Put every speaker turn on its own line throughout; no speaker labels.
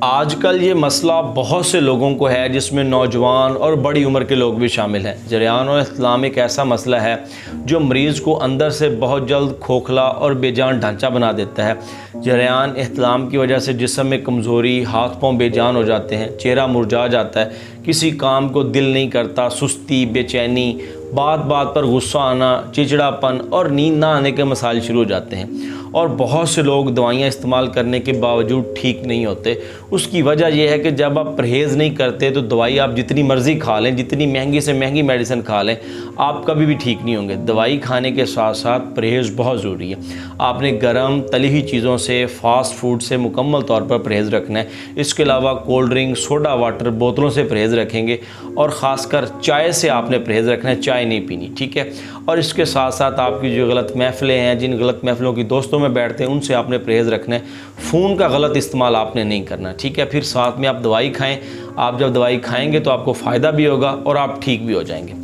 आजकल ये मसला बहुत से लोगों को है, जिसमें नौजवान और बड़ी उम्र के लोग भी शामिल हैं। जरेयान और इख्तिलाम एक ऐसा मसला है जो मरीज़ को अंदर से बहुत जल्द खोखला और बेजान ढांचा बना देता है। जरेयान इख्तिलाम की वजह से जिस्म में कमज़ोरी, हाथ पाँव बेजान हो जाते हैं, चेहरा मुरझा जाता है, किसी काम को दिल नहीं करता, सुस्ती, बेचैनी, बात बात पर गुस्सा आना, चिड़चिड़ापन और नींद ना आने के मसाइल शुरू हो जाते हैं। और बहुत से लोग दवाइयाँ इस्तेमाल करने के बावजूद ठीक नहीं होते। उसकी वजह यह है कि जब आप परहेज़ नहीं करते तो दवाई आप जितनी मर्ज़ी खा लें, जितनी महंगी से महंगी मेडिसिन खा लें, आप कभी भी ठीक नहीं होंगे। दवाई खाने के साथ साथ परहेज़ बहुत ज़रूरी है। आपने गर्म तली हुई चीज़ों से, फास्ट फूड से मुकम्मल तौर पर परहेज़ रखना है। इसके अलावा कोल्ड ड्रिंक, सोडा वाटर, बोतलों से परहेज़ रखेंगे और ख़ासकर चाय से आपने परहेज़ रखना है, चाय नहीं पीनी, ठीक है। और इसके साथ साथ आपकी जो गलत महफ़िलें हैं, जिन गलत महफ़िलों की दोस्तों में बैठते हैं, उनसे आपने परहेज़ रखना है। फ़ोन का गलत इस्तेमाल आपने नहीं करना, ठीक है। फिर साथ में आप दवाई खाएं। आप जब दवाई खाएंगे तो आपको फ़ायदा भी होगा और आप ठीक भी हो जाएंगे।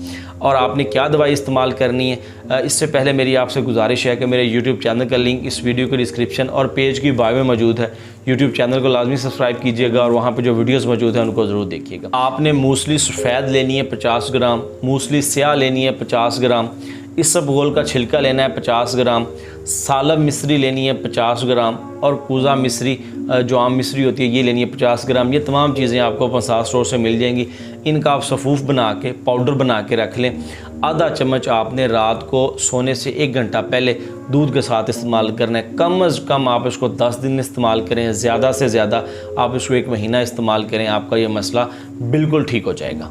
और आपने क्या दवाई इस्तेमाल करनी है, इससे पहले मेरी आपसे गुजारिश है कि मेरे YouTube चैनल का लिंक इस वीडियो के डिस्क्रिप्शन और पेज की बायो में मौजूद है। YouTube चैनल को लाजमी सब्सक्राइब कीजिएगा और वहाँ पे जो वीडियोस मौजूद हैं उनको ज़रूर देखिएगा। आपने मूसली सफ़ेद लेनी है 50 ग्राम, मूसली स्याह लेनी है 50 ग्राम, इसबगोल का छिलका लेना है 50 ग्राम, सालब मिश्री लेनी है 50 ग्राम और कूज़ा मिश्री जो आम मिश्री होती है ये लेनी है 50 ग्राम। ये तमाम चीज़ें आपको मसाज स्टोर से मिल जाएंगी। इनका आप सफ़ूफ बना के पाउडर बना के रख लें। आधा चम्मच आपने रात को सोने से 1 घंटा पहले दूध के साथ इस्तेमाल करना है। कम अज़ कम आप इसको 10 दिन इस्तेमाल करें, ज़्यादा से ज़्यादा आप इसको 1 महीना इस्तेमाल करें, आपका ये मसला बिल्कुल ठीक हो जाएगा।